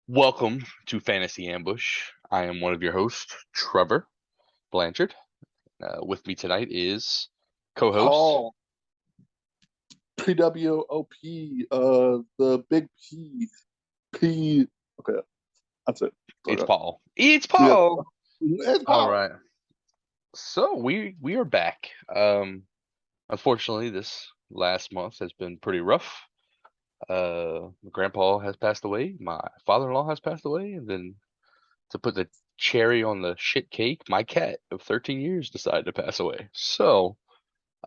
Welcome to Fantasy Ambush. I am one of your hosts, Trevor Blanchard. With me tonight is co-host. Paul, PWOP, the big P, P. Okay, that's it. It's Okay. Paul. It's Yeah, Paul. it's All Paul. right. So we are back. Unfortunately, this last month has been pretty rough. My grandpa has passed away. My father-in-law has passed away, and then to put the cherry on the shit cake, my cat of 13 years decided to pass away. So,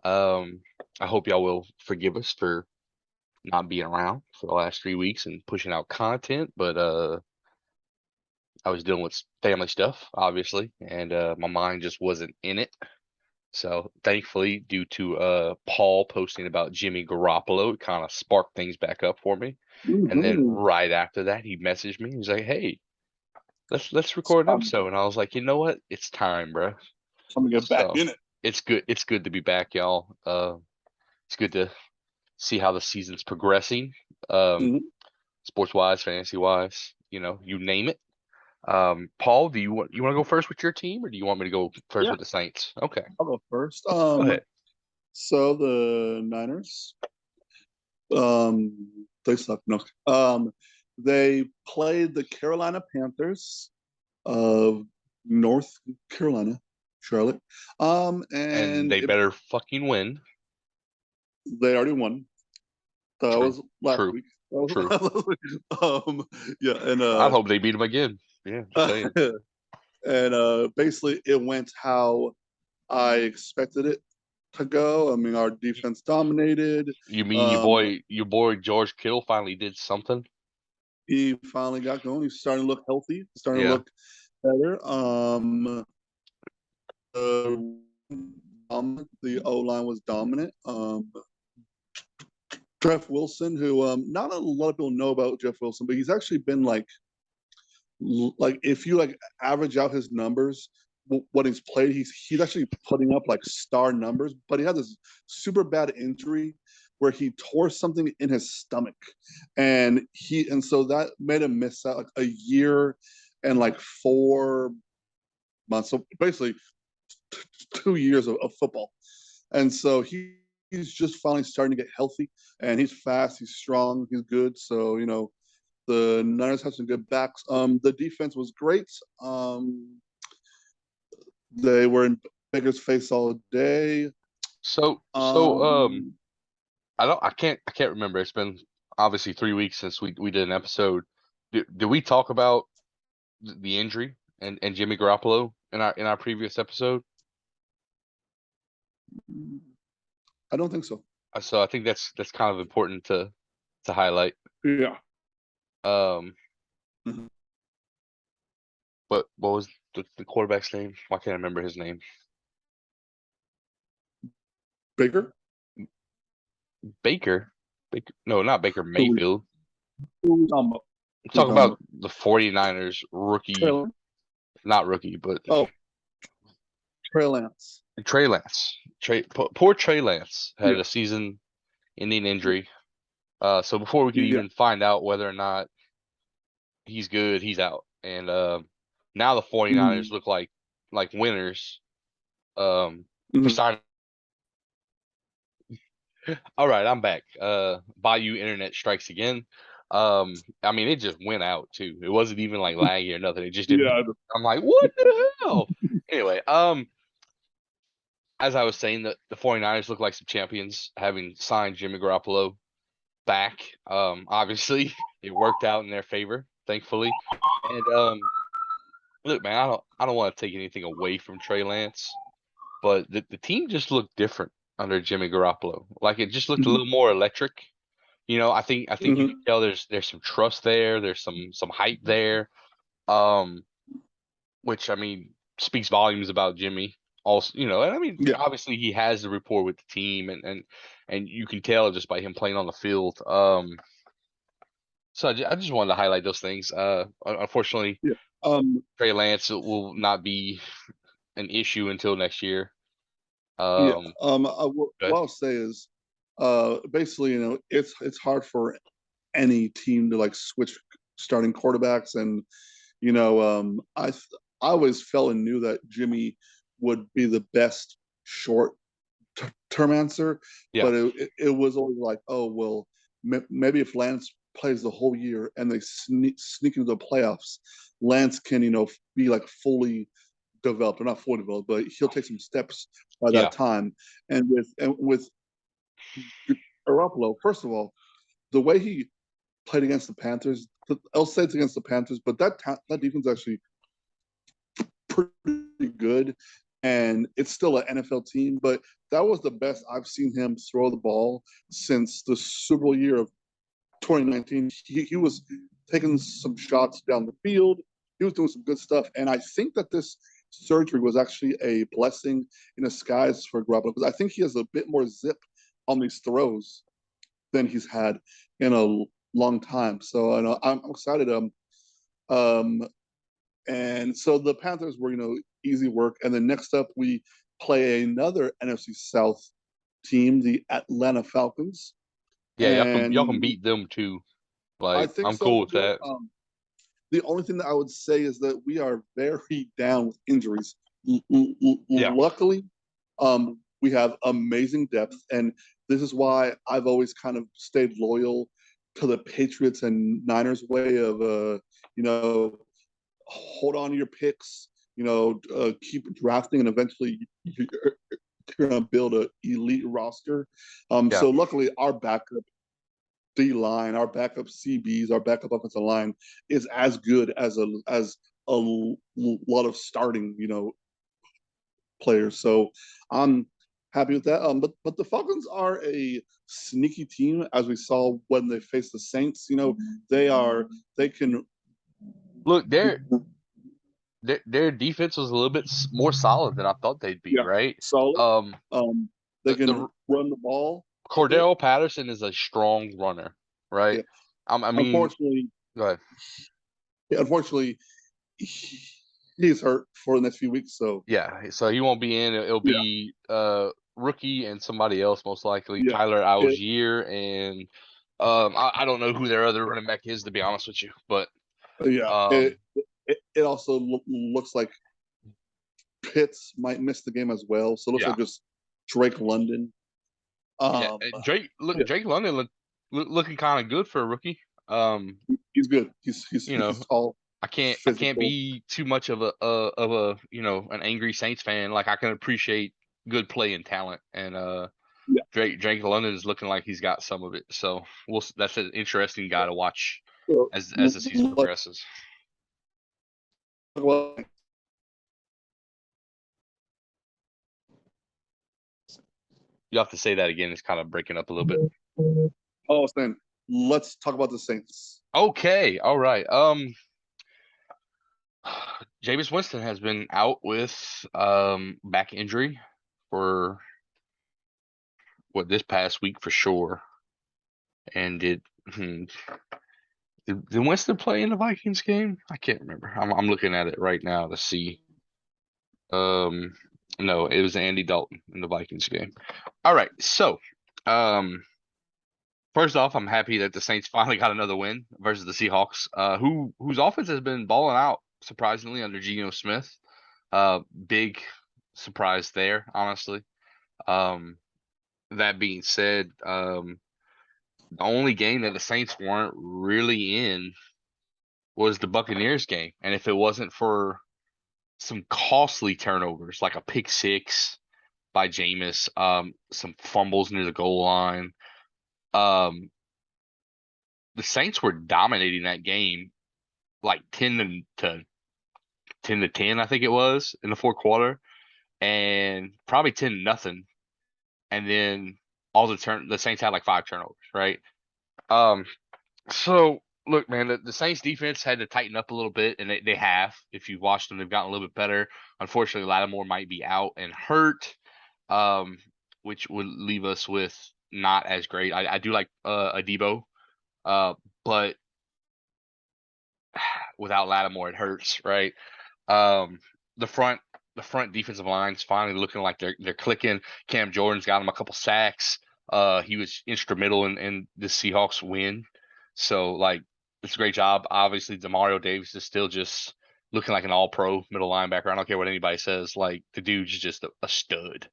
um, I hope y'all will forgive us for not being around for the last 3 weeks and pushing out content, but I was dealing with family stuff, obviously, and my mind just wasn't in it. So thankfully, due to Paul posting about Jimmy Garoppolo, it kind of sparked things back up for me. And then Mm-hmm. right after that, he messaged me. He's like, "Hey, let's It's record an time, episode." And I was like, "You know what? It's time, bro." time to get back So in it. it's good. It's good to be back, y'all. It's good to see how the season's progressing. Um, Mm-hmm. Sports wise, fantasy wise, you name it. Paul, do you want to go first with your team, or do you want me to go first Yeah, with the Saints? Okay, I'll go first. go ahead. So the Niners, they suck. No, they played the Carolina Panthers of North Carolina, Charlotte. And And they better fucking win. they already won. That True, was last true, week. That was true. last week. Yeah, and I hope they beat them again. Yeah, just saying. and basically it went how I expected it to go. I mean, our defense dominated. You mean Um, your boy George Kittle finally did something? he finally got going. He's starting to look healthy. Starting to Yeah. look better. Uh, the O line was dominant. Jeff Wilson, who not a lot of people know about Jeff Wilson, but he's actually been like if you like average out his numbers, what he's played, he's actually putting up like star numbers. But he had this super bad injury where he tore something in his stomach, and so that made him miss out like a year and like 4 months. So basically, 2 years of football. And so he's just finally starting to get healthy, and he's fast, he's strong, he's good. So the Niners have some good backs. The defense was great. They were in Baker's face all day. So Um, I can't remember. It's been obviously 3 weeks since we did an episode. Did we talk about the injury and Jimmy Garoppolo in our previous episode? I don't think so. So I think that's kind of important to highlight. Yeah. Um, Mhm. but what was the quarterback's name? Why can't I remember his name? Baker? Baker. Baker. No, not Baker Who we, Mayfield. who we talking about? I'm Who we talking talking about about? the 49ers rookie, Trey, not rookie, but oh, Trey Lance. Trey Lance. Poor Trey Lance had Yeah. a season-ending injury. So before we could Yeah. even find out whether or not he's good, he's out. And now the 49ers Mm-hmm. look like winners. For Mm-hmm. signing. All right, I'm back. Bayou Internet strikes again. I mean, it just went out too. It wasn't even like laggy or nothing. It just did. Yeah. I'm like, what the hell? Anyway, as I was saying, the 49ers look like some champions having signed Jimmy Garoppolo back. Obviously, it worked out in their favor, thankfully. And look, man, I don't want to take anything away from Trey Lance, but the team just looked different under Jimmy Garoppolo. Like it just looked a Mm-hmm. little more electric. I think you can Mm-hmm. tell there's some trust there, there's some hype there. Um, which I mean speaks volumes about Jimmy. Also, and I mean Yeah. obviously he has the rapport with the team, and you can tell just by him playing on the field. So I just wanted to highlight those things. Unfortunately, Yeah. Um, Trey Lance will not be an issue until next year. yeah. Um, What but I'll say is, basically, it's hard for any team to like starting quarterbacks, and you know, I always felt and knew that Jimmy would be the best short term answer, Yeah, but it was always like, oh well, maybe if Lance plays the whole year and they sneak into the playoffs, Lance can be like fully developed, or not fully developed, but he'll take some steps by yeah, that time. And with Garoppolo, first of all, the way he played against the Panthers, I'll say it's against the Panthers, but that defense actually pretty good, and it's still an NFL team. But that was the best I've seen him throw the ball since the Super Bowl year of 2019. He was taking some shots down the field. He was doing some good stuff, and I think that this surgery was actually a blessing in disguise for Garoppolo, because I think he has a bit more zip on these throws than he's had in a long time. So I know I'm excited. Um, and so the Panthers were, easy work. And then next up, we play another NFC South team, the Atlanta Falcons. yeah. Y'all can And beat them too. I Like, think I'm so. cool with that. The only thing that I would say is that we are very down with injuries. Yeah, Luckily, we have amazing depth. And this is why I've always kind of stayed loyal to the Patriots and Niners way of, hold on to your picks, keep drafting, and eventually you're going to build an elite roster. yeah. So luckily, our backup D line, our backup CBs, our backup offensive line is as good as a lot of starting, players. So I'm happy with that. But the Falcons are a sneaky team, as we saw when they faced the Saints. They can. Look, their defense was a little bit more solid than I thought they'd be, Yeah, right? solid. Um, Um, they the can run the ball a bit. Cordell Patterson is a strong runner, right? Yeah. I mean, Unfortunately, go ahead. unfortunately, he's hurt for the next few weeks. So Yeah, so he won't be in. It'll yeah, be rookie and somebody else most likely, yeah, Tyler it, Algier, and I don't know who their other running back is, to be honest with you, but yeah. um It also looks like Pitts might miss the game as well. So it looks yeah, like just Drake London. yeah. Um, yeah, Drake London looking kind of good for a rookie. Um, he's good. He's he's you know, he's tall, I can't physical. be too much of a an angry Saints fan. Like, I can appreciate good play and talent, and Yeah. Drake London is looking like he's got some of it. So that's an interesting guy to watch So, as the season progresses. well, You have to say that again. It's kind of breaking up a little bit. oh, then let's talk about the Saints. Okay, all right. Jameis Winston has been out with back injury for this past week for sure. And did Winston play in the Vikings game? I can't remember. I'm looking at it right now to see. Um, no, it was Andy Dalton in the Vikings game. All right, so um, first off, I'm happy that the Saints finally got another win versus the Seahawks, whose offense has been balling out surprisingly under Geno Smith. Big surprise there, honestly. Um, that being said, the only game that the Saints weren't really in was the Buccaneers game, and if it wasn't for some costly turnovers, like a pick six by Jameis, some fumbles near the goal line, um, the Saints were dominating that game like 10 to 10, I think it was in the fourth quarter, and probably 10-0. And then the Saints had like five turnovers, right? Um, so look, man, the Saints defense had to tighten up a little bit, and they have. If you've watched them, they've gotten a little bit better. Unfortunately, Lattimore might be out and hurt, um, which would leave us with not as great. I do like Adebo, but without Lattimore, it hurts, right? Um, the front the front defensive line's finally looking like they're clicking. Cam Jordan's got him a couple sacks. He was instrumental in the Seahawks win. So like it's a great job. Obviously, Demario Davis is still just looking like an all-pro middle linebacker. I don't care what anybody says. Like the dude's just a stud.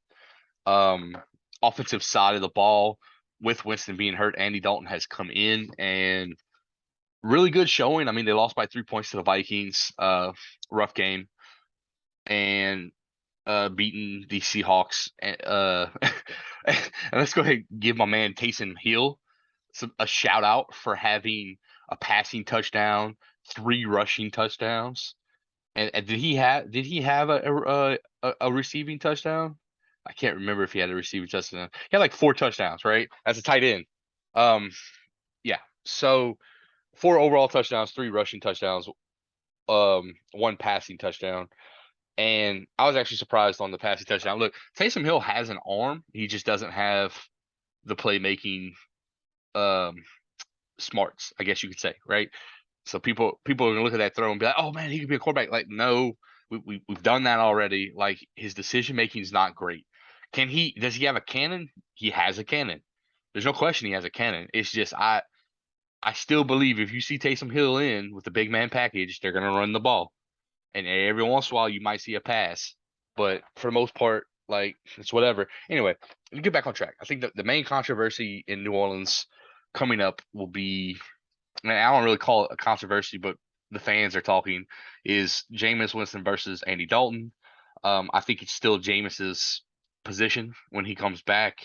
Um, Offensive side of the ball, with Winston being hurt, Andy Dalton has come in and really good showing. I mean, they lost by 3 points to the Vikings. Rough game, and beating the Seahawks. And let's go ahead and give my man Taysom Hill a shout out for having a passing touchdown, 3 rushing touchdowns. And did he have a receiving touchdown? I can't remember if he had a receiving touchdown. He had like 4 touchdowns, right? As a tight end. Um, yeah. So 4 overall touchdowns, 3 rushing touchdowns, 1 passing touchdown. And I was actually surprised on the passing touchdown. Look, Taysom Hill has an arm. He just doesn't have the playmaking um smarts, I guess you could say, right? So people are gonna look at that throw and be like, "Oh man, he could be a quarterback." Like, no, we've done that already. Like his decision making is not great. Can he? Does he have a cannon? He has a cannon. There's no question he has a cannon. It's just I still believe if you see Taysom Hill in with the big man package, they're gonna run the ball, and every once in a while you might see a pass, but for the most part, like it's whatever. Anyway, let me get back on track. I think the main controversy in New Orleans coming up will be, and I don't really call it a controversy, but the fans are talking, is Jameis Winston versus Andy Dalton. I think it's still Jameis's position when he comes back.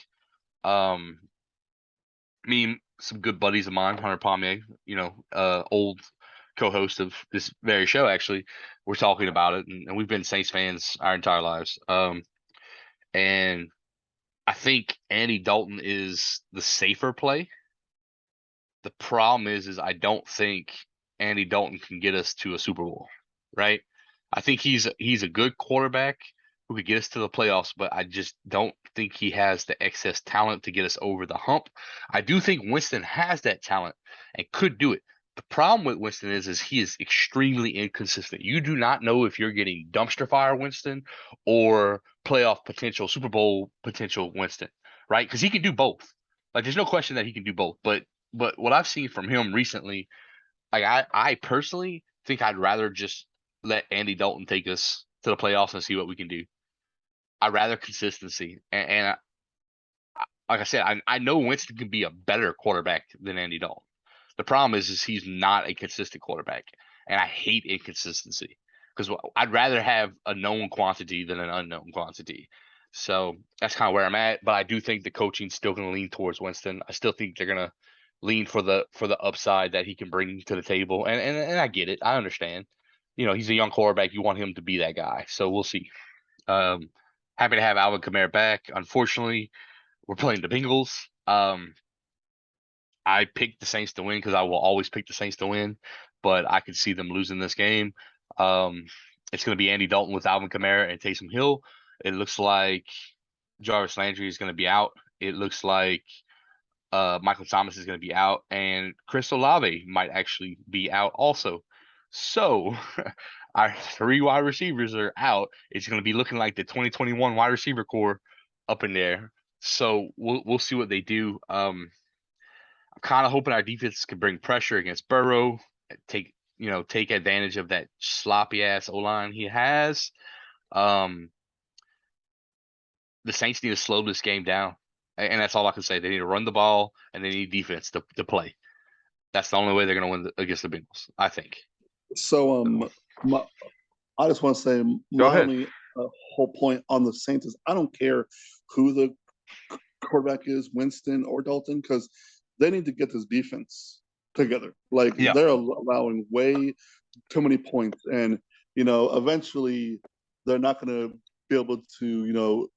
Um, Me and some good buddies of mine, Hunter Pommier, old co-host of this very show, actually, we're talking about it, and we've been Saints fans our entire lives. And I think Andy Dalton is the safer play. The problem is I don't think Andy Dalton can get us to a Super Bowl, right? I think he's a good quarterback who could get us to the playoffs, but I just don't think he has the excess talent to get us over the hump. I do think Winston has that talent and could do it. The problem with Winston is he is extremely inconsistent. You do not know if you're getting dumpster fire Winston or playoff potential, Super Bowl potential Winston, right? Because he can do both. Like, there's no question that he can do both, but what I've seen from him recently, like I personally think I'd rather just let Andy Dalton take us to the playoffs and see what we can do. I'd rather consistency. And like I said, I know Winston can be a better quarterback than Andy Dalton. The problem is he's not a consistent quarterback, and I hate inconsistency because I'd rather have a known quantity than an unknown quantity. So that's kind of where I'm at. But I do think the coaching's still going to lean towards Winston. I still think they're going to lean for the upside that he can bring to the table, and I get it. I understand. He's a young quarterback. You want him to be that guy. So we'll see. Um, Happy to have Alvin Kamara back. Unfortunately, we're playing the Bengals. I picked the Saints to win because I will always pick the Saints to win, but I could see them losing this game. Um, it's going to be Andy Dalton with Alvin Kamara and Taysom Hill. It looks like Jarvis Landry is going to be out. It looks like Michael Thomas is going to be out, and Chris Olave might actually be out also. So our 3 wide receivers are out. It's going to be looking like the 2021 wide receiver core up in there. So we'll see what they do. I'm kind of hoping our defense can bring pressure against Burrow, take advantage of that sloppy ass O line he has. Um, the Saints need to slow this game down, and that's all I can say. They need to run the ball and they need defense to play. That's the only way they're going to win against the Bengals, I think. So So, my, I just want to say go my ahead. only whole point on the Saints is I don't care who the quarterback is, Winston or Dalton, because they need to get this defense together. Like Yeah. they're allowing way too many points, and eventually they're not going to be able to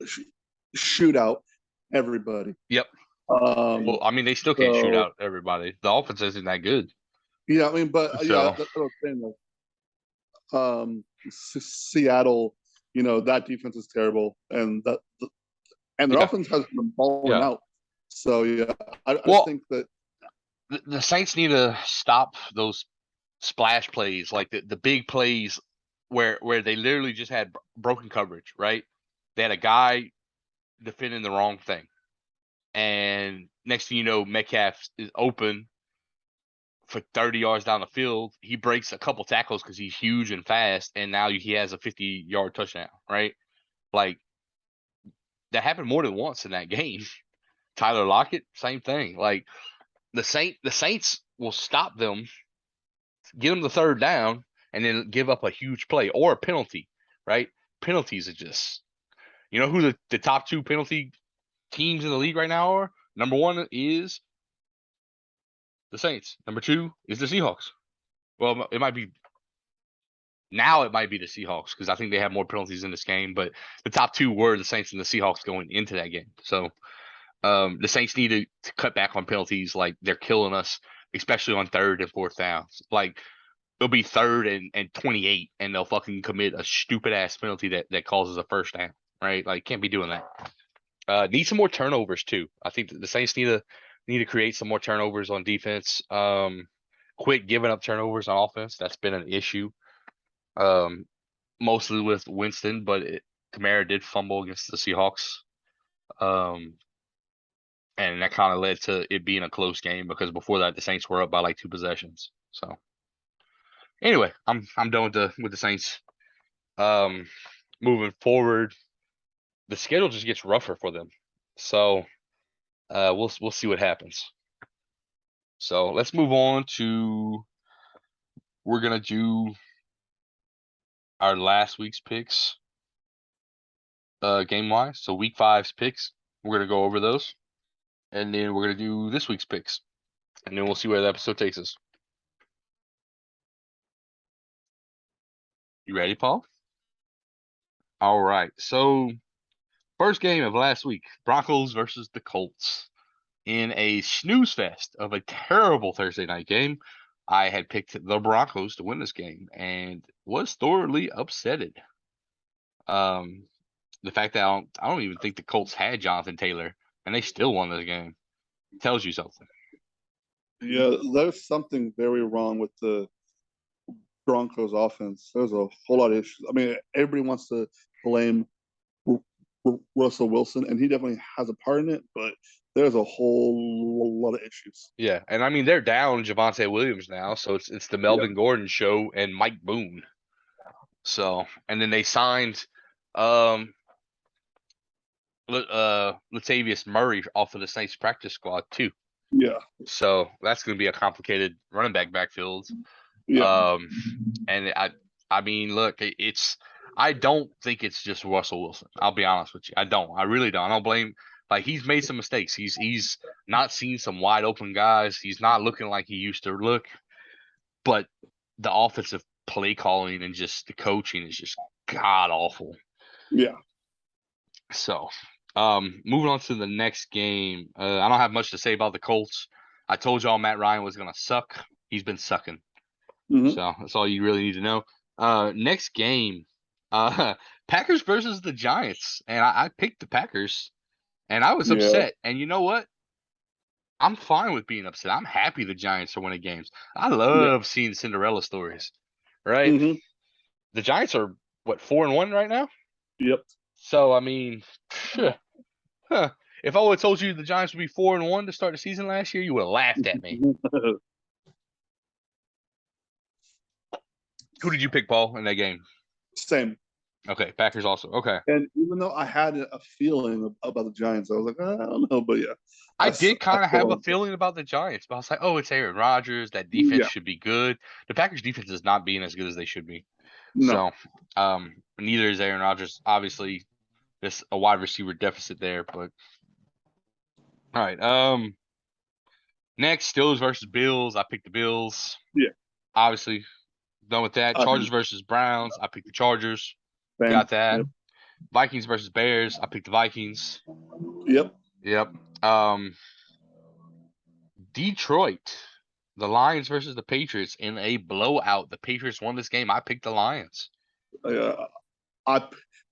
sh- shoot out everybody. Yep. Um, Well, I mean, they still can't shoot so out everybody. The offense isn't that good. yeah, I mean, but yeah, So, that's what I'm saying. Seattle, that defense is terrible, and their yeah. offense has been balling Yeah. out. So yeah, I just Well, think that the Saints need to stop those splash plays, like the big plays where they literally just had broken coverage, right? They had a guy defending the wrong thing, and next thing you know, Metcalf is open for 30 yards down the field. He breaks a couple tackles because he's huge and fast, and now he has a 50-yard touchdown, right? Like, that happened more than once in that game. Tyler Lockett, same thing. Like, the Saints will stop them, get them the third down, and then give up a huge play or a penalty, right? Penalties are just, you know who the top two penalty teams in the league right now are? Number one is the Saints. Number two is the Seahawks. Well, it might be the Seahawks because I think they have more penalties in this game, but the top two were the Saints and the Seahawks going into that game. So the Saints need to cut back on penalties. Like, they're killing us, especially on third and fourth downs. Like, it'll be third and 28, and they'll fucking commit a stupid ass penalty that causes a first down, right? Like, can't be doing that. Need some more turnovers too. I think the Saints need to create some more turnovers on defense. Quit giving up turnovers on offense. That's been an issue. Mostly with Winston, but Kamara did fumble against the Seahawks. And that kind of led to it being a close game because before that the Saints were up by like 2 possessions. So anyway, I'm done with the Saints. Moving forward, the schedule just gets rougher for them. So we'll see what happens. So let's move on to, we're gonna do our last week's picks, game wise. So week 5's picks, we're gonna go over those, and then we're gonna do this week's picks, and then we'll see where the episode takes us. You ready, Paul? All right. So first game of last week, Broncos versus the Colts. In a snooze fest of a terrible Thursday night game, I had picked the Broncos to win this game and was thoroughly upsetted. The fact that I don't even think the Colts had Jonathan Taylor, and they still won this game, tells you something. Yeah, there's something very wrong with the Broncos offense. There's a whole lot of issues. I mean, everybody wants to blame Russell Wilson, and he definitely has a part in it, but there's a whole lot of issues. Yeah, and I mean, they're down Javonte Williams now, so it's the Melvin Gordon show and Mike Boone. So, and then they signed Latavius Murray off of the Saints practice squad too. Yeah. So that's going to be a complicated running back backfield. Yeah. And I mean, look, I don't think it's just Russell Wilson. I'll be honest with you. I don't. I really don't. I don't blame. Like, he's made some mistakes. He's not seen some wide open guys. He's not looking like he used to look. But the offensive play calling and just the coaching is just god awful. Yeah. So, moving on to the next game. I don't have much to say about the Colts. I told y'all Matt Ryan was gonna suck. He's been sucking. Mm-hmm. So that's all you really need to know. Next game, Packers versus the Giants, and I picked the Packers, and I was upset. And you know what? I'm fine with being upset. I'm happy the Giants are winning games. I love seeing Cinderella stories, right? Mm-hmm. The Giants are what, 4-1 right now? Yep. So I mean, if I would have told you the Giants would be 4-1 to start the season last year, you would have laughed at me. Who did you pick, Paul, in that game? Same. Okay, Packers also. Okay. And even though I had a feeling about the Giants, I was like, I don't know, but yeah. I did kind of have a feeling about the Giants, but I was like, oh, it's Aaron Rodgers. That defense should be good. The Packers defense is not being as good as they should be. No. So, neither is Aaron Rodgers. Obviously, there's a wide receiver deficit there, but all right. Next, Steelers versus Bills. I picked the Bills. Yeah. Obviously, done with that. Chargers versus Browns. I picked the Chargers. Got that. Yep. Vikings versus Bears. I picked the Vikings. Yep. Detroit, the Lions versus the Patriots in a blowout. The Patriots won this game. I picked the Lions. I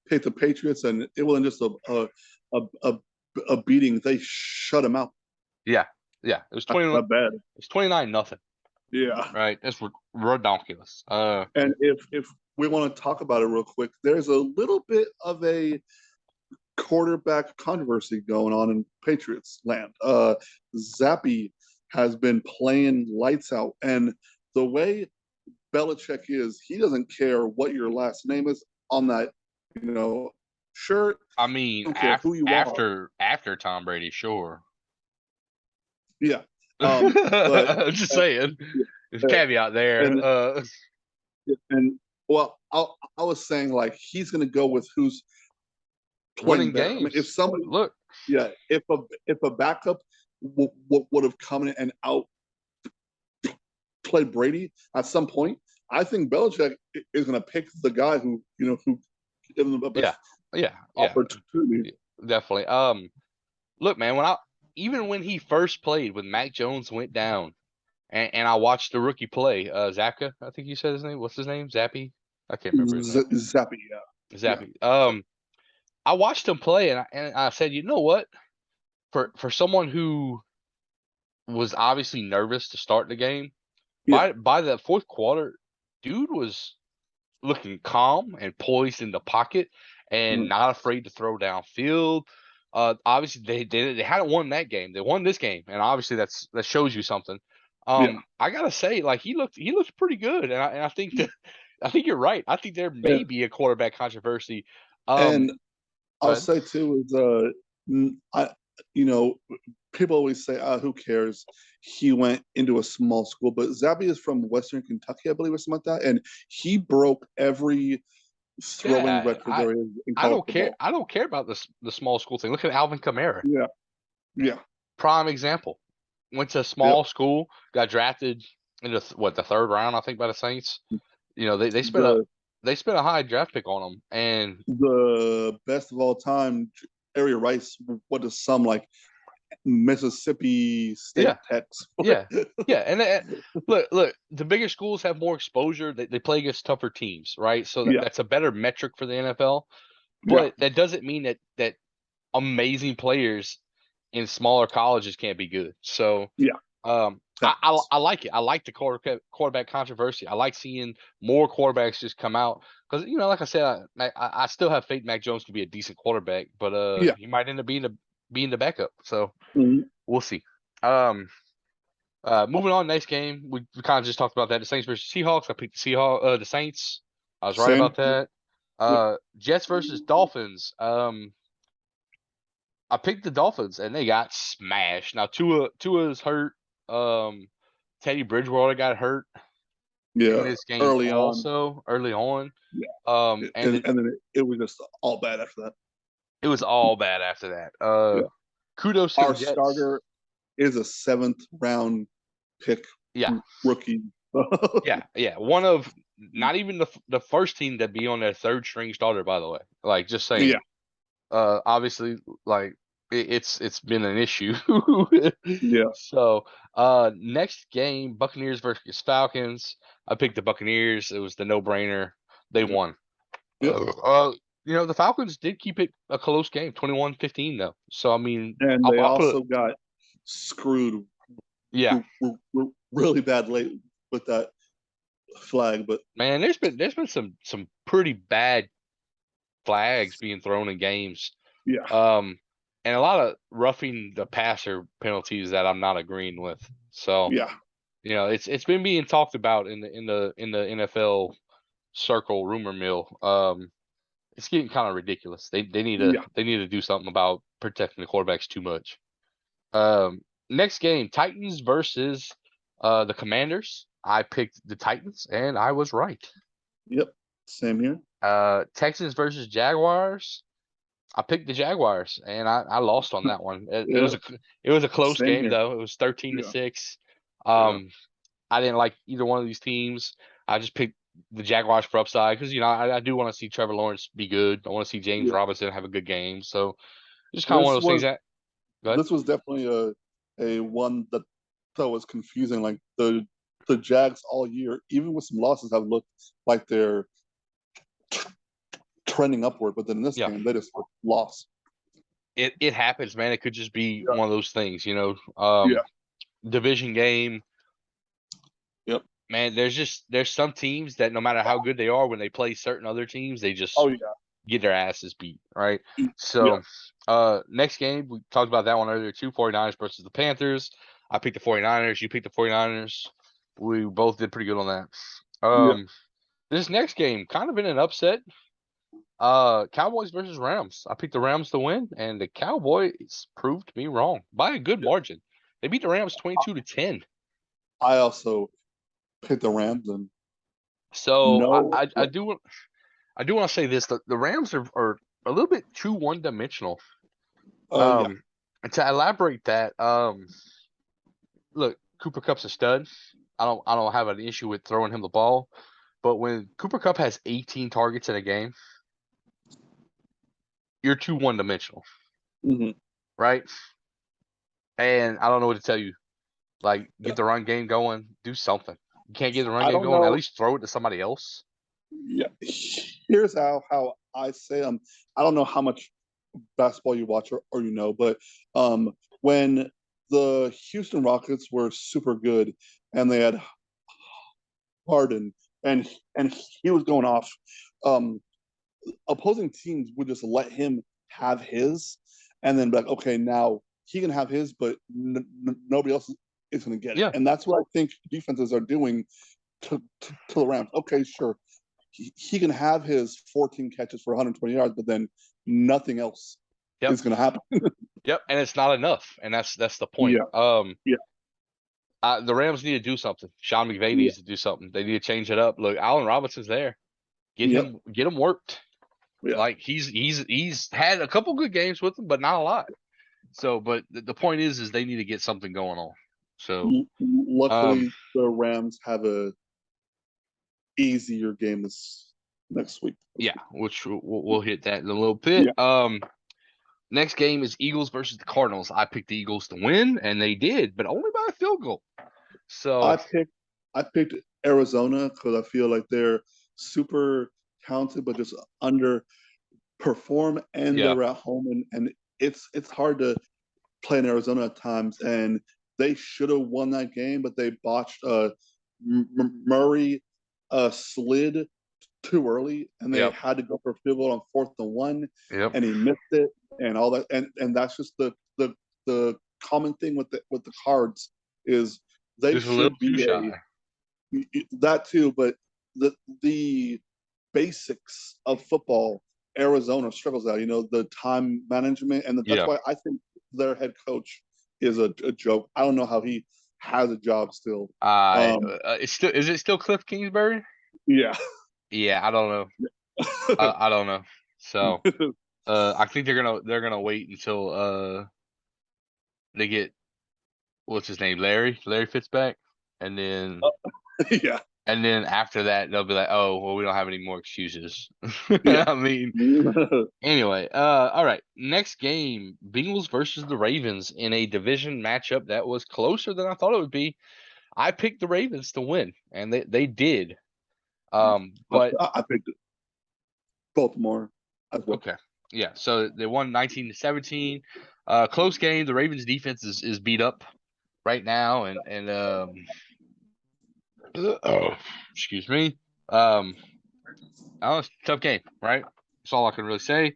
picked the Patriots, and it wasn't just a beating. They shut them out. Yeah. It was 20. Not bad. It's 29-0. Yeah. Right. That's ridiculous. And if we want to talk about it real quick, there's a little bit of a quarterback controversy going on in Patriots land. Zappy has been playing lights out. And the way Belichick is, he doesn't care what your last name is on that, shirt. I mean, I don't care who you are. after Tom Brady, sure. Yeah. But Just saying. There's a uh, caveat there. and and well, I was saying like he's going to go with who's playing Winning better. I mean, if games. somebody, Look, yeah, if a backup would have come in and outplayed Brady at some point, I think Belichick is going to pick the guy who gives him the yeah, best yeah, opportunity. definitely. Look, man, even when he first played when Mac Jones went down, and I watched the rookie play, Zapka, I think you said his name. What's his name? Zappy? I can't remember his name. Zappy, yeah, Zappy. I watched him play, and I said, you know what? For someone who was obviously nervous to start the game, yeah, by the fourth quarter, dude was looking calm and poised in the pocket and yeah. not afraid to throw downfield. Obviously they hadn't won that game. They won this game, and obviously that shows you something. Yeah. I gotta say, like he looked pretty good, and I think that I think you're right. I think there may And, be a quarterback controversy. and I'll But say too is I people always say who cares, he went into a small school, but Zappy is from Western Kentucky, I believe, or something like that, and he broke every throwing yeah, record there is in I college don't care. football. I don't care about the small school thing. Look at Alvin Kamara, Yeah, yeah, prime example. Went to a yep. small school, got drafted in the third round, I think, by the Saints. You know, The they spent a high draft pick on him, and the best of all time, Area Rice, what is some like Mississippi yeah, State Techs? yeah, yeah. And look, the bigger schools have more exposure. They play against tougher teams, right? So Yeah, that's a better metric for the NFL. yeah, But that doesn't mean that amazing players in smaller colleges can't be good. So yeah. I like it. I like the quarterback controversy. I like seeing more quarterbacks just come out because like I said, I still have faith Mac Jones can be a decent quarterback, but Yeah. he might end up being the backup. So Mhm. we'll see. Um, moving on, next game we kind of just talked about that. The Saints versus Seahawks. I picked the Saints. I was right Same. about that. Yep. Jets versus Dolphins. I picked the Dolphins and they got smashed. Now Tua's hurt. Um, Teddy Bridgewater got hurt in Yeah. this game Early on. also early on. Yeah. And And then it was just all bad after that. it was all bad after that. Yeah. Kudos to the Our Jets. starter is a seventh round pick Yeah, rookie. yeah. One of not even the first team to be on their third string starter, by the way. Like just Yeah. saying. Obviously, like it's been an issue. Yeah. So, next game, Buccaneers versus Falcons. I picked the Buccaneers. It was the no-brainer. They Yep. won. Yep. The Falcons did keep it a close game, 21-15 though. So I mean, And they I'll put also got screwed yeah, really bad late with that flag. But man. There's been some pretty bad flags being thrown in games. yeah. Um, and a lot of roughing the passer penalties that I'm not agreeing with. So Yeah. it's been being talked about in the NFL circle rumor mill. It's getting kind of ridiculous. Yeah. They need to do something about protecting the quarterbacks too much. Next game, Titans versus the Commanders. I picked the Titans and I was right. Yep. Same here. Texans versus Jaguars. I picked the Jaguars and I lost on that one. Yeah. It was a close Same game here. though. It was 13 to Yeah. 6. Yeah. I didn't like either one of these teams. I just picked the Jaguars for upside because I do want to see Trevor Lawrence be good. I want to see James Yeah. Robinson have a good game. So just kind of one This of those things was that. Go ahead. this was definitely a one that was confusing. Like the Jags all year, even with some losses, have looked like they're trending upward. But then in this Yeah, game, they just lost. it happens, man. It could just be Yeah. one of those things, Yeah. division game. Yep. Man, there's some teams that no matter how good they are, when they play certain other teams, they Oh just yeah. get their asses beat, right? Yeah. So, next game, we talked about that one earlier too, 49ers versus the Panthers. I picked the 49ers. You picked the 49ers. We both did pretty good on that. Yeah. This next game, kind of in an upset. Cowboys versus Rams. I picked the Rams to win, and the Cowboys proved me wrong by a good margin. They beat the Rams 22-10. I also picked the Rams and So no. I do want to say this: the Rams are a little bit too one dimensional. Yeah. And to elaborate that, look, Cooper Cup's a stud. I don't have an issue with throwing him the ball, but when Cooper Cup has 18 targets in a game, you're too one dimensional, Hmm. right? And I don't know what to tell you. Like, Yeah. get the run game going, do something. You can't get the run I game don't going, at know. least throw it to somebody else. Yeah. Here's how I say I don't know how much basketball you watch or you know, but when the Houston Rockets were super good and they had Harden and he was going off, um, opposing teams would just let him have his, and then be like, okay, now he can have his, but nobody else is going to get it, Yeah. and that's what I think defenses are doing to the Rams. Okay, sure, he can have his 14 catches for 120 yards, but then nothing else Yep. is going to happen. Yep. And it's not enough. And that's the point. Yeah, yeah, The Rams need to do something. Sean McVay yeah, needs to do something. They need to change it up. Look, Allen Robinson's there. yep, Get him worked. yeah. Like he's had a couple good games with them, but not a lot. So, but the point is they need to get something going on. So, um, Luckily, the Rams have a easier game this next week. yeah, which we'll hit that in a little bit. Yeah, Next game is Eagles versus the Cardinals. I picked the Eagles to win, and they did, but only by a field goal. So, I picked I picked Arizona because I feel like they're super talented, but just underperform, and yeah, they're at home, and it's hard to play in Arizona at times, and they should have won that game, but they botched. Murray slid too early, and they yep, had to go for a field goal on 4th and 1, yep. and he missed it, and all that, and that's just the common thing with the Cards is they Just a little should too be shy. that too, but the basics of football, Arizona struggles at. The time management, and that's Yeah. why I think their head coach is a joke. I don't know how he has a job still. I Um, it's still is it still Cliff Kingsbury? yeah, Yeah, I don't know. I don't know. So, I think they're gonna wait until they get what's his name, Larry Fitz back, and then yeah, after that they'll be like, oh well, we don't have any more excuses. yeah. I mean, anyway, all right. Next game, Bengals versus the Ravens in a division matchup that was closer than I thought it would be. I picked the Ravens to win, and they did. But I picked Baltimore as well. okay, yeah. So they won 19-17. Close game. The Ravens defense is beat up right now, and oh, excuse me. Um, I don't know, it's a tough game, right? That's all I can really say.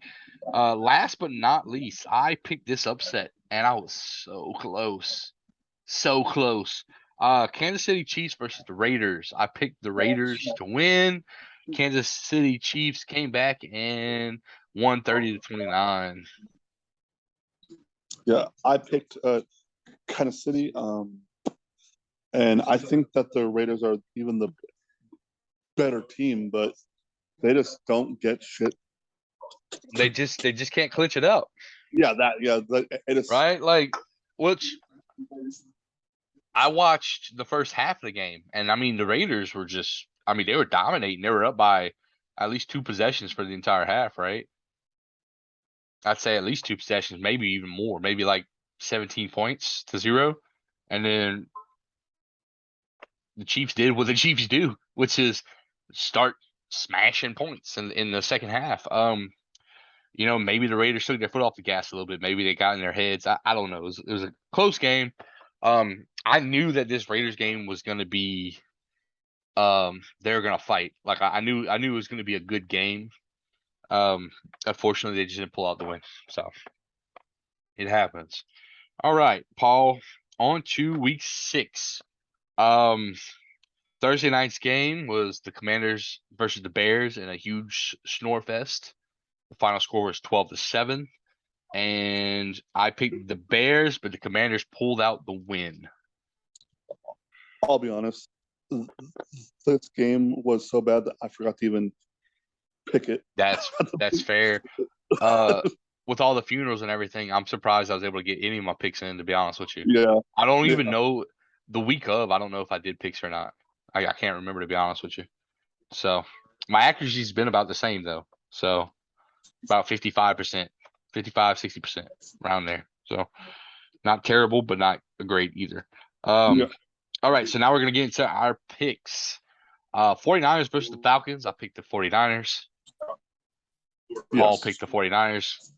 Last but not least, I picked this upset, and I was so close. So close. Kansas City Chiefs versus the Raiders. I picked the Raiders to win. Kansas City Chiefs came back and won 30-29. Yeah, I picked Kansas City, and I think that the Raiders are even the better team, but they just don't get shit. They just can't clinch it up, It is. right? Like, which I watched the first half of the game, and I mean the Raiders were just, I mean they were dominating. They were up by at least two possessions for the entire half, right? I'd say at least two possessions, maybe even more, maybe like 17 points to 0. And then the Chiefs did what the Chiefs do, which is start smashing points in the second half. Maybe the Raiders took their foot off the gas a little bit. Maybe they got in their heads. I don't know. It was a close game. I knew that this Raiders game was going to be they were going to fight. Like I knew it was going to be a good game. Um, Unfortunately, they just didn't pull out the win. So it happens. All right, Paul. On to week 6. Um, Thursday night's game was the Commanders versus the Bears in a huge snore fest. The final score was 12-7, and I picked the Bears, but the Commanders pulled out the win. I'll be honest. This game was so bad that I forgot to even pick it. That's fair. Uh, with all the funerals and everything, I'm surprised I was able to get any of my picks in, to be honest with you. Yeah. I don't Yeah. even know the week of. I don't know if I did picks or not. I can't remember, to be honest with you. So my accuracy's been about the same though. So about 55%, 55, 60% around there. So not terrible, but not great either. Yeah. All right, so now we're gonna get into our picks. 49ers versus the Falcons. I picked the 49ers. Paul Yes. picked the 49ers.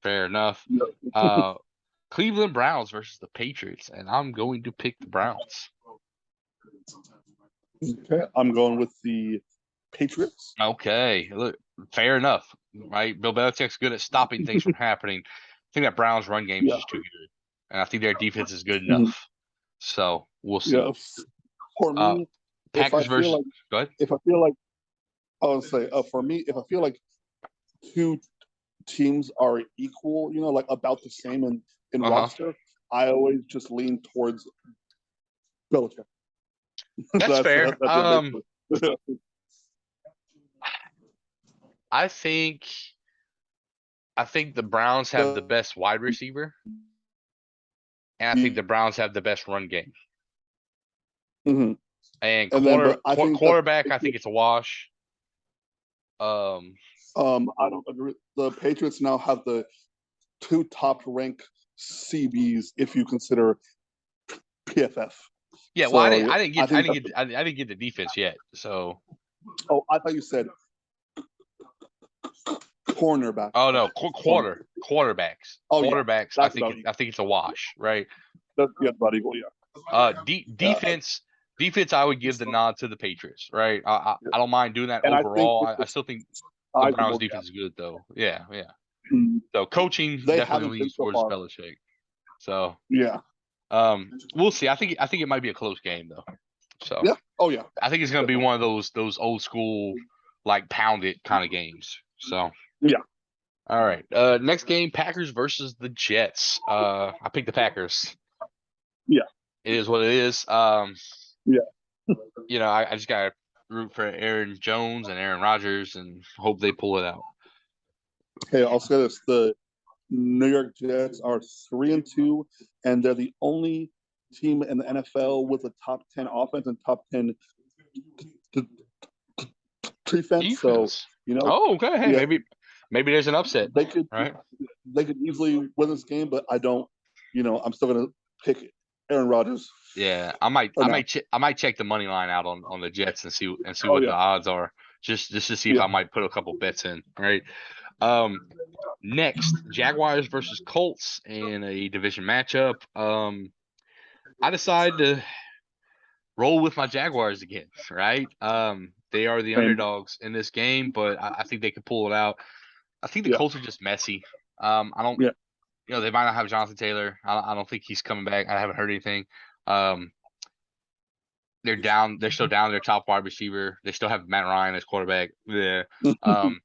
Fair enough. Yeah. Uh, Cleveland Browns versus the Patriots, and I'm going to pick the Browns. Okay. I'm going with the Patriots. Okay, look, fair enough, right? Bill Belichick's good at stopping things from happening. I think that Browns run game is Yeah. just too good, and I think their defense is good Mhm. enough. So we'll see. Yeah. For Uh, me, if I Packers feel versus. like Go ahead. if I feel like I would say for me, if I feel like two teams are equal, like about the same in Uh-huh. roster, I always just lean towards Belichick. That's fair. That's it basically. I think the Browns have the best wide receiver, and I think the Browns have the best run game. Mm-hmm. And And then, but I think quarterback, I think it's a wash. I don't agree. The Patriots now have the two top ranked CBs if you consider PFF. Yeah, well, So I think I didn't get the defense yet. So. Oh, I thought you said cornerback. Oh no, quarterbacks. Oh yeah, Quarterbacks. that's about equal. I think it's a wash, right? That's about equal. Yeah. Defense. Defense, I would give the nod to the Patriots, right? I don't mind doing that And I think overall. I still think the Browns defense is good though. Yeah, yeah. So coaching they definitely haven't been leans so towards far. Belichick. So Yeah. We'll see. I think it might be a close game though. So Yeah. Oh yeah. I think it's gonna be one of those old school like pound it kind of games. So Yeah. all right. Next game, Packers versus the Jets. I picked the Packers. Yeah. It is what it is. Yeah. I just gotta root for Aaron Jones and Aaron Rodgers and hope they pull it out. Okay, I'll say this: the New York Jets are 3-2, and they're the only team in the NFL with a top 10 offense and top 10 defense. So Defense. Oh, okay. Hey, yeah, maybe there's an upset. they could Right? they could easily win this game, but I don't. I'm still gonna pick Aaron Rodgers. Yeah, I might check the money line out on the Jets and see Oh what the yeah, odds are, just to see if yeah, I might put a couple bets in. Right. Next, Jaguars versus Colts in a division matchup. I decided to roll with my Jaguars again. Right. They are the same. underdogs in this game, but I think they could pull it out. I think the Yeah, Colts are just messy. I don't. yeah, They might not have Jonathan Taylor. I don't think he's coming back. I haven't heard anything. Um, they're down. They're still down their top wide receiver. They still have Matt Ryan as quarterback. Yeah. Um,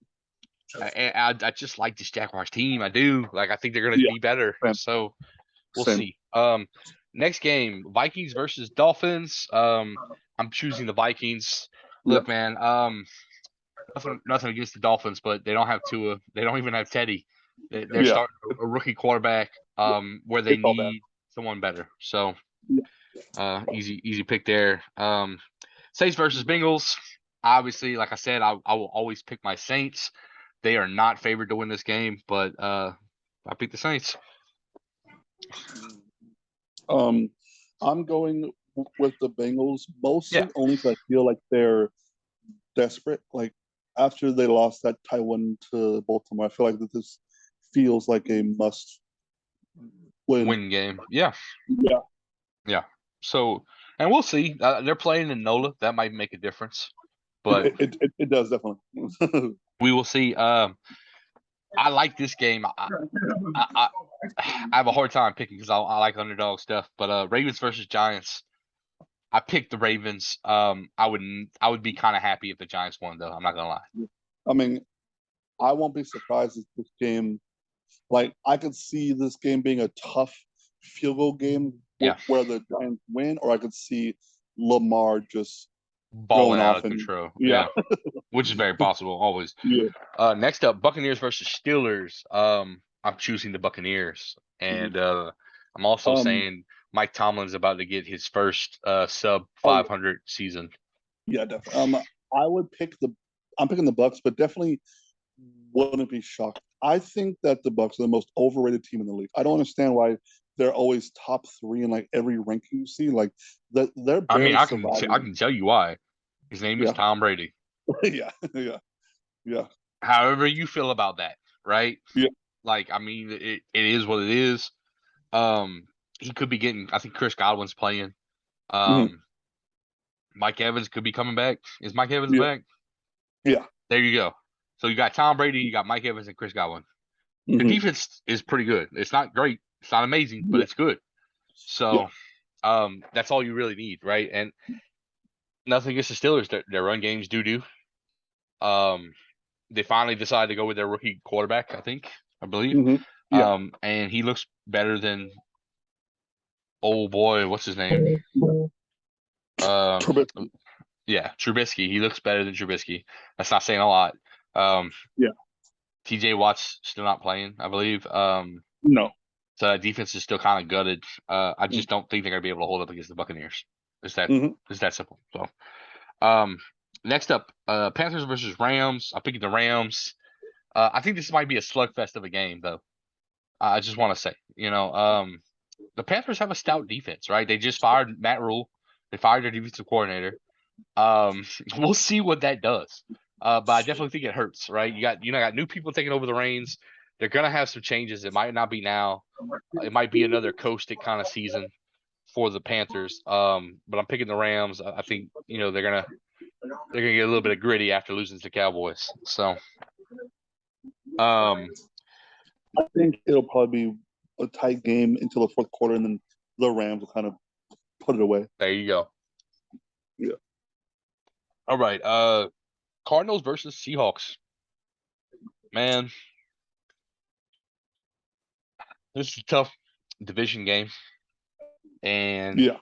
I just like this Jaguars team. I do. Like I think they're gonna yeah. be better. Same. So we'll Same. see. Next game, Vikings versus Dolphins. I'm choosing the Vikings. Yeah, Look, man. Nothing against the Dolphins, but they don't have Tua. They don't even have Teddy. They're yeah. starting a rookie quarterback. Where they It's all bad. need someone better. So Yeah. easy pick there. Saints versus Bengals. Obviously, like I said, I will always pick my Saints. They are not favored to win this game, but I pick the Saints. I'm going with the Bengals Yeah, mostly only because I feel like they're desperate. Like after they lost that Taiwan to Baltimore, I feel like that this feels like a must win. win game. Yeah, Yeah, yeah. So, and we'll see. They're playing in NOLA. That might make a difference, but it does definitely. we will see. I like this game. I have a hard time picking because I like underdog stuff. But Ravens versus Giants. I picked the Ravens. I would be kind of happy if the Giants won though. I'm not gonna lie. I mean, I won't be surprised if this game, like, I could see this game being a tough field goal game Yeah, where the Giants win, or I could see Lamar just going balling out off of and control. yeah, Yeah, which is very possible always. yeah. Next up, Buccaneers versus Steelers. I'm choosing the Buccaneers, and I'm also Um, saying Mike Tomlin's about to get his first sub oh yeah, 500 season. yeah, definitely. I would pick the, I'm picking the Bucks, but definitely wouldn't be shocked. I think that the Bucks are the most overrated team in the league. I don't understand why they're always top three in like every ranking you see. Like they're I mean, barely I surviving. can tell you why. His name is Yeah, Tom Brady. yeah, yeah, yeah, However you feel about that, right? yeah. Like, I mean, it is what it is. Um, he could be getting. I think Chris Godwin's playing. Mhm. Um, Mike Evans could be coming back. Is Mike Evans Yeah, back? yeah. There you go. So you got Tom Brady, you got Mike Evans, and Chris Godwin. Your Hmm. defense is pretty good. It's not great. It's not amazing, but Yeah, it's good. yeah. So, that's all you really need, right? And nothing against the Steelers. Their run game's doo doo. Um, they finally decided to go with their rookie quarterback. I believe. Hmm. Yeah. And he looks better than oh boy, what's his name? Um, Trubisky. yeah, Trubisky. He looks better than Trubisky. That's not saying a lot. Um, Yeah. TJ Watt's still not playing, I believe. No. So that defense is still kind of gutted. I just don't think they're gonna be able to hold up against the Buccaneers. It's that Mm-hmm. it's that simple. So, um, next up, Panthers versus Rams. I'm picking the Rams. I think this might be a slugfest of a game, though. I just want to say, the Panthers have a stout defense, right? They just fired Matt Rule. They fired their defensive coordinator. Um, we'll see what that does. But I definitely think it hurts, right? Got new people taking over the reins. They're gonna have some changes. It might not be now. It might be another coastic kind of season for the Panthers. But I'm picking the Rams. I think they're gonna get a little bit of gritty after losing to the Cowboys. So, um, I think it'll probably be a tight game until the fourth quarter, and then the Rams will kind of put it away. there you go. Yeah. All right. Cardinals versus Seahawks. Man, this is a tough division game, and Yeah.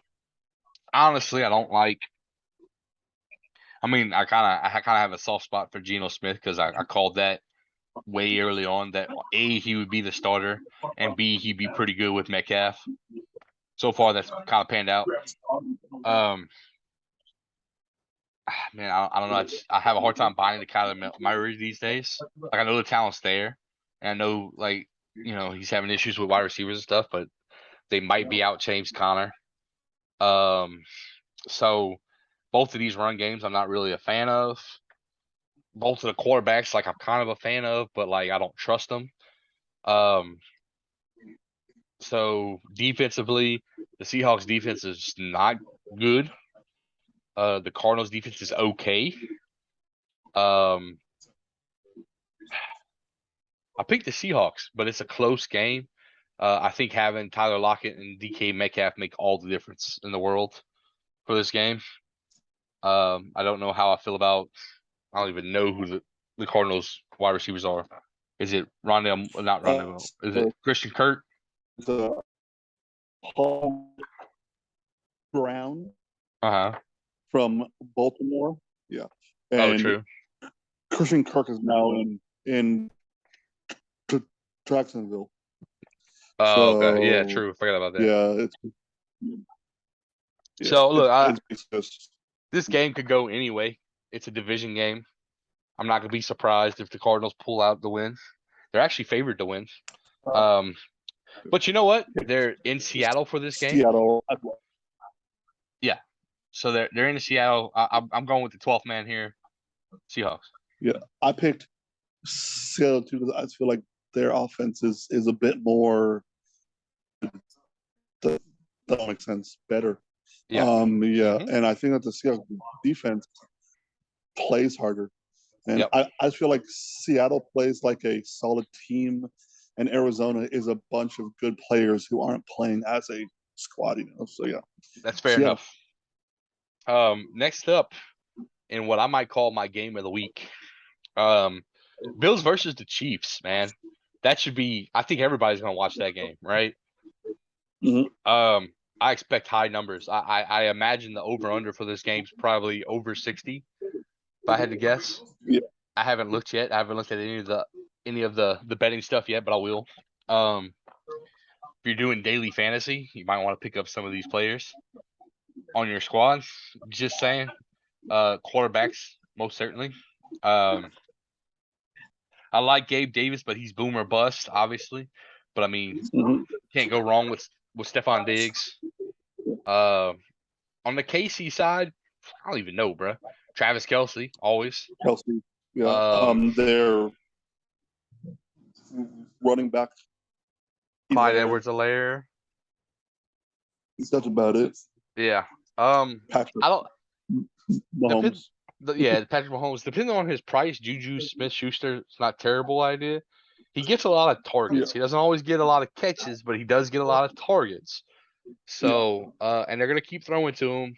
honestly, I don't like. I mean, I kind of have a soft spot for Geno Smith because I called that way early on that A, he would be the starter, and B, he'd be pretty good with Metcalf. So far, that's kind of panned out. Um, man, I don't know. I have a hard time buying the Kyler Murray these days. Like, I know the talent's there, and I know, like, he's having issues with wide receivers and stuff, but they might be out James Conner. Um, so both of these run games, I'm not really a fan of. Both of the quarterbacks, like, I'm kind of a fan of, but like, I don't trust them. Um, so defensively, the Seahawks defense is not good. The Cardinals defense is okay. Um, I picked the Seahawks, but it's a close game. I think having Tyler Lockett and DK Metcalf make all the difference in the world for this game. I don't know how I feel about. I don't even know who the Cardinals wide receivers are. Is it Rondell? Not Rondell. Is it So Christian Kirk? the Paul Brown Uh huh. from Baltimore. Yeah. Oh, And true. Christian Kirk is now in Jacksonville. Oh, okay. Yeah, So true. Forgot about that. yeah, So look, it's just this game could go anyway. It's a division game. I'm not gonna be surprised if the Cardinals pull out the win. They're actually favored to win. Um, but you know what? They're in Seattle for this game. Seattle. Yeah. So they're in Seattle. I'm going with the 12th man here, Seahawks. Yeah, I picked Seattle too because I feel like their offense is a bit more. That don't make sense. Better. Yeah. Yeah, Hmm. and I think that the Seattle defense plays harder, and Yep. I feel like Seattle plays like a solid team, and Arizona is a bunch of good players who aren't playing as a squad. So yeah, That's fair so yeah. enough. Next up, in what I might call my game of the week, Bills versus the Chiefs, man. That should be. I think everybody's gonna watch that game, right? Mhm. I expect high numbers. I imagine the over under for this game's probably over 60. If I had to guess, Yeah. I haven't looked yet. I haven't looked at any of the betting stuff yet, but I will. If you're doing daily fantasy, you might want to pick up some of these players on your squad. Just saying. Quarterbacks, most certainly. Um, I like Gabe Davis, but he's boom or bust, obviously. But I mean, Mhm. can't go wrong with Stephon Diggs. Uh, on the KC side, I don't even know, bro. Travis Kelsey, always. Kelsey. Yeah. Um, Their running back. Clyde Hilaire. Edwards-Helaire. That's about it. Yeah. Patrick I don't depend. Mahomes. Yeah, Patrick Mahomes. Depending on his price, Juju Smith-Schuster, it's not a terrible idea. He gets a lot of Yeah. targets. He doesn't always get a lot of catches, but he does get a lot of targets. Yeah. So, and they're gonna keep throwing to him.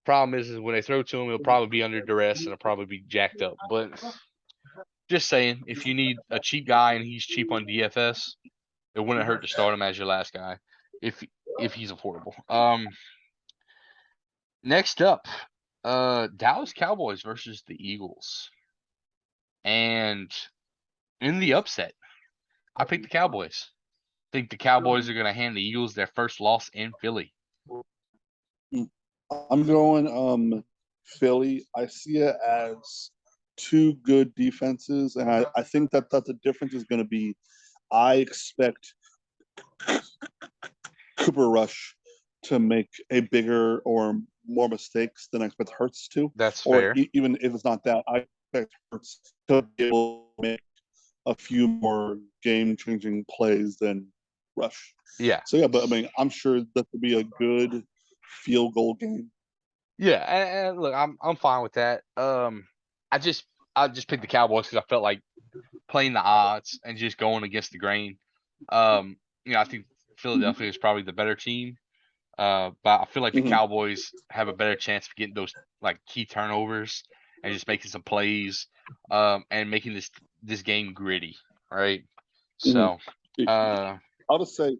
Problem is when they throw to him, he'll probably be under duress and he'll probably be jacked up. But just saying, if you need a cheap guy and he's cheap on DFS, it wouldn't hurt to start him as your last guy if he's affordable. Next up, Dallas Cowboys versus the Eagles. And in the upset, I picked the Cowboys. I think the Cowboys are going to hand the Eagles their first loss in Philly. I'm going Philly. I see it as two good defenses, and I think that the difference is going to be I expect Cooper Rush to make a bigger or more mistakes than I expect Hurts to. That's Or fair. even if it's not that, I expect Hurts to be able to make a few more game-changing plays than Rush. Yeah. So yeah, but I mean, I'm sure that would be a good field goal game. Yeah, and look, I'm fine with that. I just picked the Cowboys because I felt like playing the odds and just going against the grain. I think Philadelphia is probably the better team. But I feel like the Mhm. Cowboys have a better chance of getting those like key turnovers and just making some plays, and making this game gritty, right? Mhm. So, uh, I'll just say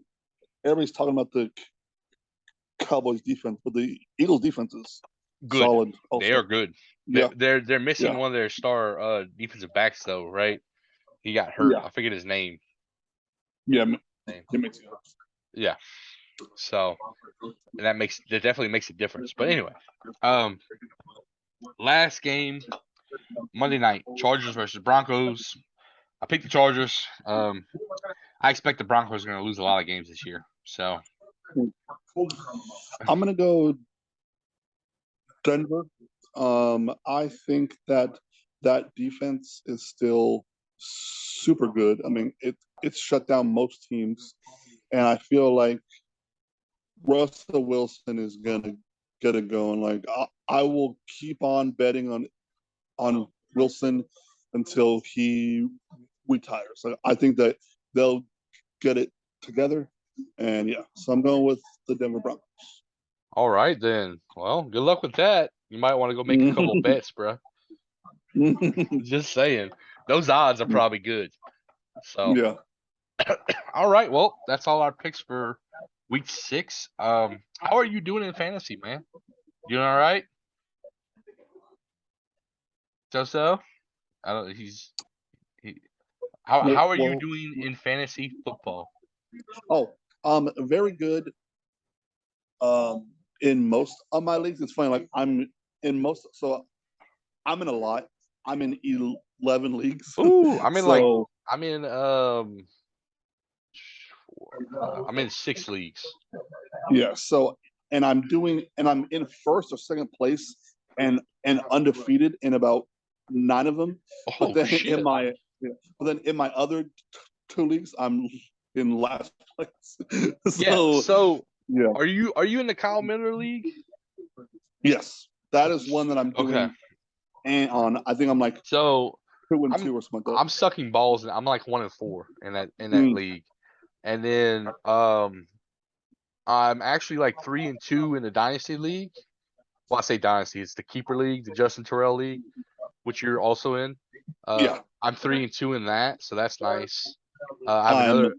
everybody's talking about the Cowboys defense, but the Eagles defense is good. solid They are also. good. Yeah, They're missing yeah, one of their star defensive backs though, right? He got hurt. yeah, I forget his name. yeah. Name. It makes Yeah. So, and that definitely makes a difference. But anyway, um, last game Monday night, Chargers versus Broncos. I picked the Chargers. I expect the Broncos are going to lose a lot of games this year. So, I'm gonna go Denver. I think that defense is still super good. I mean, it's shut down most teams, and I feel like Russell Wilson is gonna get it going. Like I will keep on betting on Wilson until he retires. So I think that they'll get it together. And yeah, so I'm going with the Denver Broncos. all right then. Well, good luck with that. You might want to go make a couple bets, bro. Just saying. Those odds are probably good. So, Yeah. all right. Well, that's all our picks for week 6. How are you doing in fantasy, man? Doing all right? So? I don't. He, how are you Well, doing in fantasy football? oh, very good. In most of my leagues, it's funny. Like I'm in most, so I'm in a lot. I'm in 11 leagues. Ooh, So I'm in 6 leagues. yeah, so and I'm in first or second place and undefeated in about 9 of them. But Oh then in shit. my but then in my other 2 leagues, I'm in last place. Yeah. So So, yeah, are you in the Kyle Miller league? yes, that is one that I'm Okay. doing. And on, I think I'm like So I'm 2-2 or something like I'm sucking balls and I'm like 1-4 in that. that league. And then I'm actually like 3-2 in the dynasty league. Well, I say dynasty, it's the keeper league, the Justin Terrell league, which you're also in. Yeah, I'm 3-2 in that, so that's nice. I have I'm another.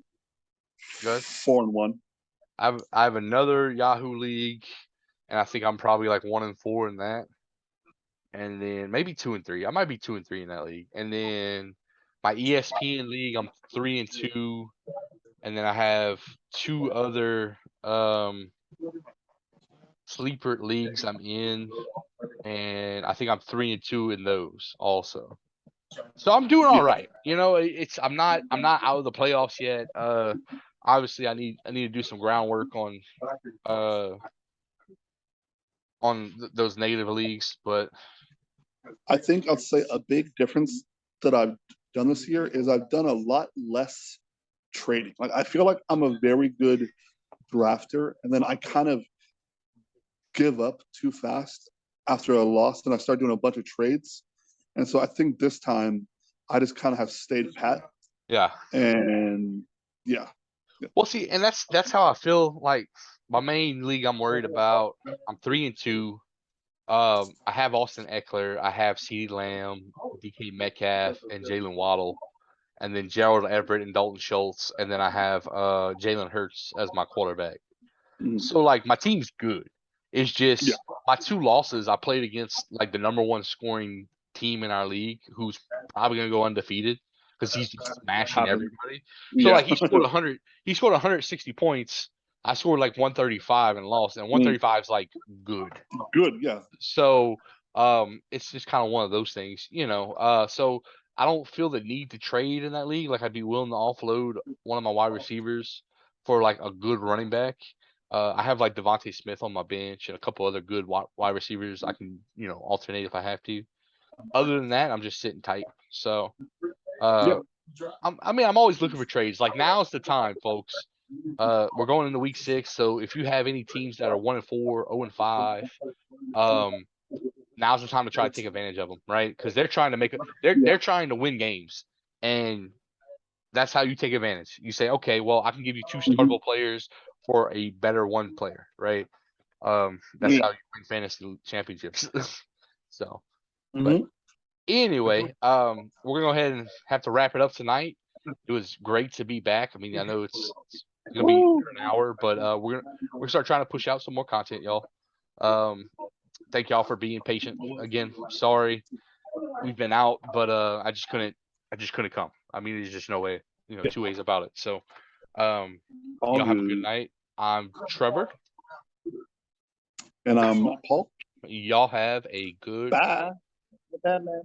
Good. 4-1. I have another Yahoo league, and I think I'm probably like 1-4 in that, and then maybe 2-3. I might be 2-3 in that league, and then my ESPN league, I'm 3-2, and then I have two other sleeper leagues I'm in, and I think I'm 3-2 in those also. So I'm doing all Yeah, right. It's I'm not out of the playoffs yet. Obviously I need to do some groundwork uh on those negative leagues, but I think I'll say a big difference that I've done this year is I've done a lot less trading. Like I feel like I'm a very good drafter, and then I kind of give up too fast after a loss, and I start doing a bunch of trades. And so I think this time I just kind of have stayed pat, yeah. and yeah, Well, see, and that's how I feel. Like my main league, I'm worried about. I'm 3-2. I have Austin Eckler, I have CeeDee Lamb, DK Metcalf, and Jalen Waddle, and then Gerald Everett and Dalton Schultz, and then I have Jalen Hurts as my quarterback. mm, So like my team's good. It's yeah, just my two losses. I played against like the number one scoring team in our league, who's probably gonna go undefeated because he's just smashing happen. everybody. So Yeah, like he scored 100. He scored 160 points. I scored like 135 and lost, and mm, 135 is like good. good. Yeah, So it's just kind of one of those things. So I don't feel the need to trade in that league. Like I'd be willing to offload one of my wide receivers for like a good running back. I have like Devontae Smith on my bench and a couple other good wide receivers I can alternate if I have to. Other than that, I'm just sitting tight. So uh, yep. I'm always looking for trades. Like now's the time, folks. We're going into week 6, so if you have any teams that are 1-4, 0-5, um, now's the time to try to take advantage of them, right? Because they're trying to they're trying to win games, and that's how you take advantage. You say, okay, well, I can give you two Mm-hmm. startable players for a better one player, right? That's Yeah. how you win fantasy championships. So, but Mm-hmm. anyway, we're gonna go ahead and have to wrap it up tonight. It was great to be back. I mean, I know it's gonna be Woo. under an hour, but we're gonna start trying to push out some more content, y'all. Um, thank y'all for being patient. Again, sorry we've been out, but I just couldn't come. I mean, there's just no way, two ways about it. So, um, All y'all have a good good. night. I'm Trevor. And Paul. Y'all have a good Bye. Bye, man.